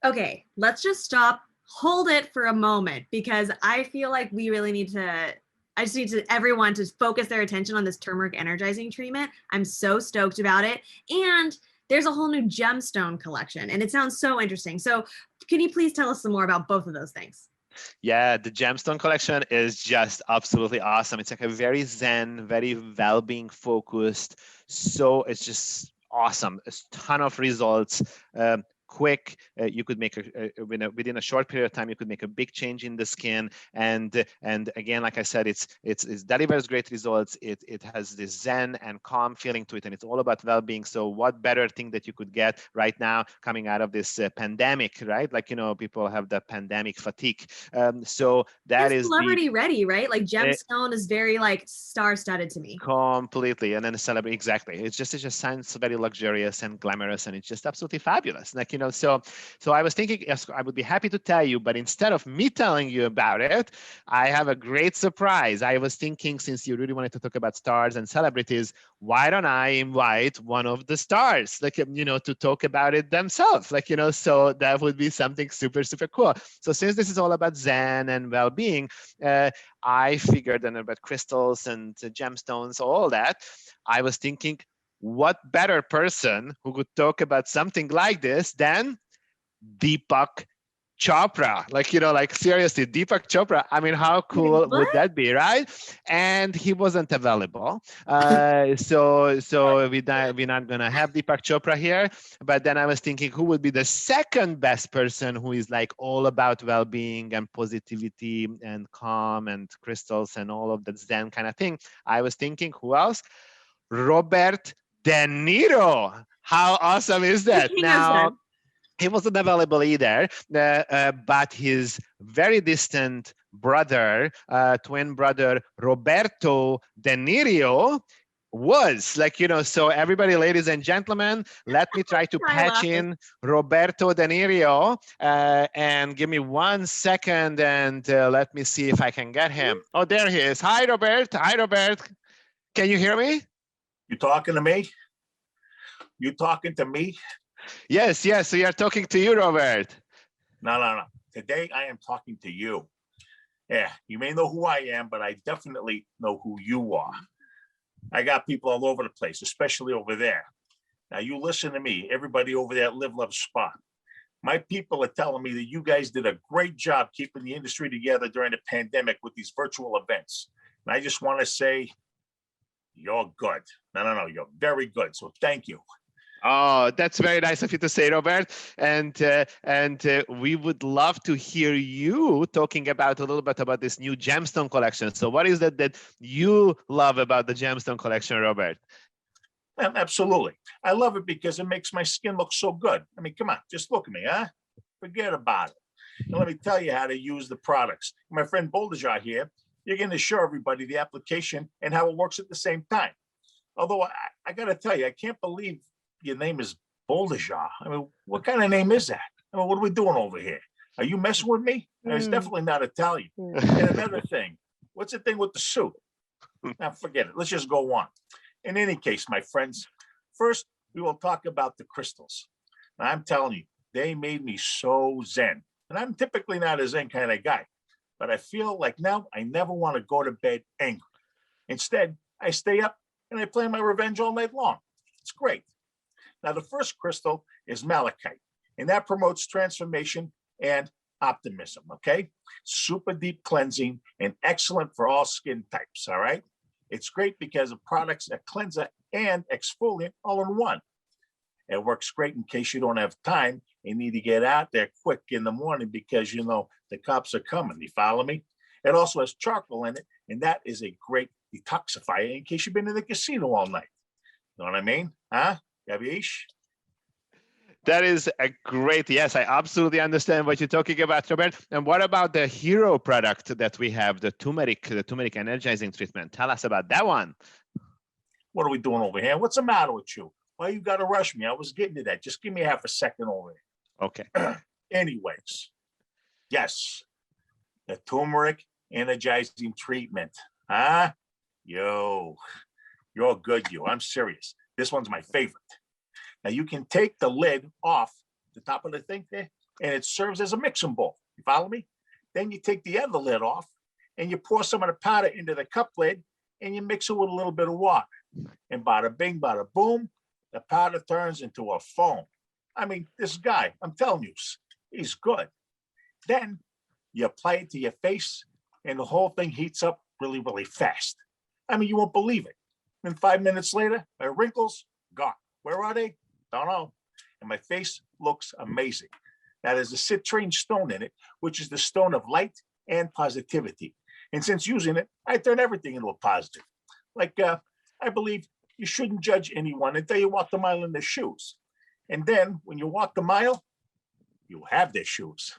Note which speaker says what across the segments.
Speaker 1: Okay, let's just stop, hold it for a moment, because I feel like we really need to, I just need to everyone to focus their attention on this turmeric energizing treatment. I'm so stoked about it. And there's a whole new gemstone collection, and it sounds so interesting. So can you please tell us some more about both of those things?
Speaker 2: Yeah, the Gemstone Collection is just absolutely awesome. It's like a very zen, very well-being focused. So it's just awesome. A ton of results. Quick, you could make within a short period of time, you could make a big change in the skin. And again, like I said, it delivers great results. It has this zen and calm feeling to it, and it's all about well-being. So what better thing that you could get right now coming out of this pandemic, right? Like, people have the pandemic fatigue. So that
Speaker 1: It's
Speaker 2: is the
Speaker 1: celebrity ready, right? Like gemstone is very like star-studded to me.
Speaker 2: completely, and then celebrate exactly. It just sounds very luxurious and glamorous, and it's just absolutely fabulous. Like, so I was thinking, yes, I would be happy to tell you, but instead of me telling you about it, I have a great surprise. I was thinking, since you really wanted to talk about stars and celebrities, why don't I invite one of the stars, like, to talk about it themselves, like, so that would be something super, super cool. So since this is all about Zen and well-being, I figured and about crystals and gemstones, all that, I was thinking, what better person who could talk about something like this than Deepak Chopra? Like seriously, Deepak Chopra. I mean, how cool would that be, right? And he wasn't available, so we're not gonna have Deepak Chopra here. But then I was thinking, who would be the second best person who is like all about well-being and positivity and calm and crystals and all of that Zen kind of thing? I was thinking, who else? Robert De Niro. How awesome is that? Now, he wasn't available either, but his very distant brother, twin brother, Roberto De Niro, was like, so everybody, ladies and gentlemen, let me try to patch in Roberto De Niro, and give me 1 second, and let me see if I can get him. Oh, there he is. Hi, Robert. Hi, Robert. Can you hear me?
Speaker 3: You talking to me? You talking to me?
Speaker 2: Yes, we are talking to you, Robert.
Speaker 3: No. Today I am talking to you. Yeah, you may know who I am, but I definitely know who you are. I got people all over the place, especially over there. Now you listen to me, everybody over there at Live Love Spa. My people are telling me that you guys did a great job keeping the industry together during the pandemic with these virtual events. And I just want to say, you're good. No, you're very good. So thank you.
Speaker 2: Oh, that's very nice of you to say, Robert. And we would love to hear you talking about a little bit about this new Gemstone Collection. So what is that you love about the Gemstone Collection, Robert?
Speaker 3: Absolutely. I love it because it makes my skin look so good. I mean, come on, just look at me, huh? Forget about it. And let me tell you how to use the products. My friend Boldijarre here, you're going to show everybody the application and how it works at the same time. Although I got to tell you, I can't believe your name is Boldijarre. I mean, what kind of name is that? I mean, what are we doing over here? Are you messing with me? It's definitely not Italian. And another thing, what's the thing with the suit? Now, forget it. Let's just go on. In any case, my friends, first, we will talk about the crystals. Now, I'm telling you, they made me so zen. And I'm typically not a zen kind of guy. But I feel like now I never want to go to bed angry. Instead, I stay up and I play my revenge all night long. It's great. Now, the first crystal is malachite, and that promotes transformation and optimism, okay? Super deep cleansing and excellent for all skin types, all right? It's great because it products a cleanser and exfoliant all in one. It works great in case you don't have time and need to get out there quick in the morning because, the cops are coming. You follow me? It also has charcoal in it, and that is a great detoxifier in case you've been in the casino all night. You know what I mean? Huh? Yavish?
Speaker 2: That is a great, yes, I absolutely understand what you're talking about, Robert. And what about the hero product that we have, the turmeric energizing treatment? Tell us about that one.
Speaker 3: What are we doing over here? What's the matter with you? Why you got to rush me? I was getting to that. Just give me half a second over here.
Speaker 2: Okay.
Speaker 3: Anyways, yes, the turmeric energizing treatment. Huh? Yo, you're good, you. I'm serious. This one's my favorite. Now you can take the lid off the top of the thing there. and it serves as a mixing bowl. You follow me? Then you take the other lid off and you pour some of the powder into the cup lid and you mix it with a little bit of water. And bada bing, bada boom, the powder turns into a foam. I mean, this guy, I'm telling you, he's good. Then you apply it to your face and the whole thing heats up really, really fast. I mean, you won't believe it. And 5 minutes later, my wrinkles, gone. Where are they? Don't know. And my face looks amazing. Now, there's a citrine stone in it, which is the stone of light and positivity. And since using it, I turn everything into a positive. Like, I believe you shouldn't judge anyone until you walk the mile in their shoes. And then when you walk the mile, you have their shoes.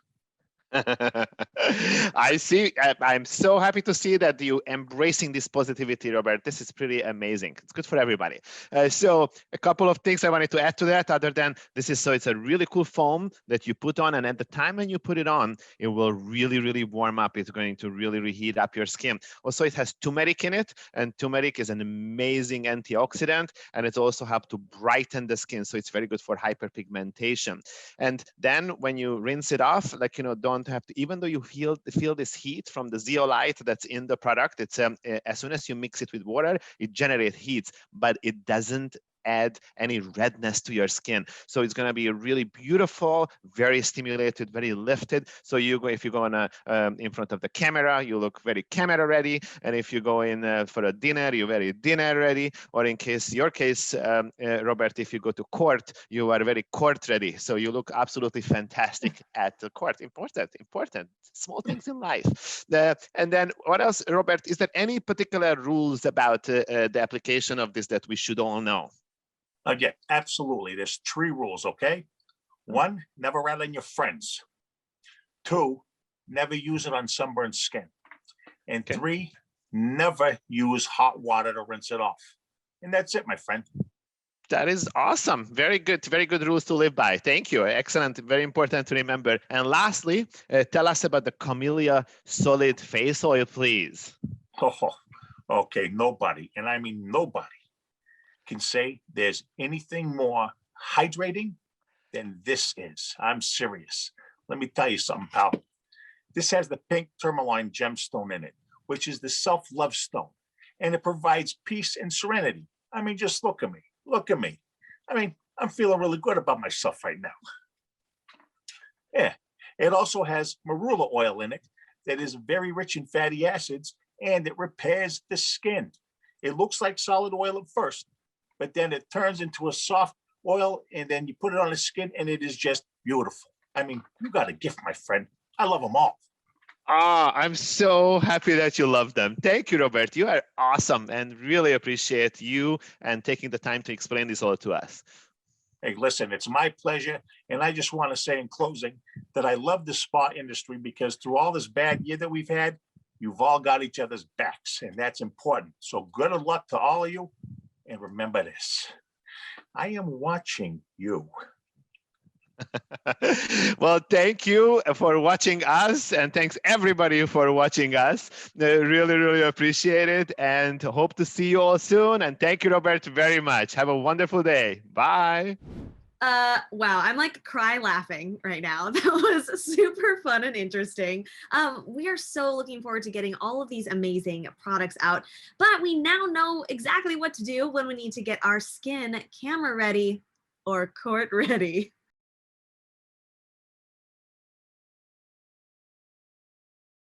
Speaker 2: I see. I'm so happy to see that you embracing this positivity, Robert. This is pretty amazing. It's good for everybody. So a couple of things I wanted to add to that, other than this is, so it's a really cool foam that you put on, and at the time when you put it on, it will really, really warm up. It's going to really reheat up your skin. Also, it has turmeric in it, and turmeric is an amazing antioxidant, and it also helps to brighten the skin. So it's very good for hyperpigmentation. And then when you rinse it off, like, don't have to, even though you feel this heat from the zeolite that's in the product, it's as soon as you mix it with water, it generates heat, but it doesn't add any redness to your skin. So it's going to be really beautiful, very stimulated, very lifted. So you go, if you go in front of the camera, you look very camera ready. And if you go in for a dinner, you're very dinner ready. Or in your case, Robert, if you go to court, you are very court ready. So you look absolutely fantastic at the court. Important, small things in life. And then what else, Robert, is there any particular rules about the application of this that we should all know?
Speaker 3: Yeah, absolutely. There's 3 rules, okay? 1, never rat on your friends. 2, never use it on sunburned skin. And 3, never use hot water to rinse it off. And that's it, my friend.
Speaker 2: That is awesome. Very good rules to live by. Thank you. Excellent. Very important to remember. And lastly, tell us about the Camellia Solid Face Oil, please.
Speaker 3: Oh, okay. Nobody, and I mean nobody, can say there's anything more hydrating than this is. I'm serious. Let me tell you something, pal. This has the pink tourmaline gemstone in it, which is the self-love stone, and it provides peace and serenity. I mean, just look at me. Look at me. I mean, I'm feeling really good about myself right now. Yeah. It also has marula oil in it that is very rich in fatty acids, and it repairs the skin. It looks like solid oil at first, but then it turns into a soft oil, and then you put it on the skin, and it is just beautiful. I mean, you got a gift, my friend. I love them all.
Speaker 2: I'm so happy that you love them. Thank you, Robert. You are awesome, and really appreciate you and taking the time to explain this all to us.
Speaker 3: Hey, listen, it's my pleasure. And I just want to say in closing that I love the spa industry because through all this bad year that we've had, you've all got each other's backs, and that's important. So good luck to all of you. And remember this, I am watching you.
Speaker 2: Well, thank you for watching us, and thanks everybody for watching us. Really appreciate it, and hope to see you all soon. And thank you, Robert, very much. Have a wonderful day. Bye.
Speaker 1: Wow, I'm like cry laughing right now. That was super fun and interesting. We are so looking forward to getting all of these amazing products out, but we now know exactly what to do when we need to get our skin camera ready or court ready.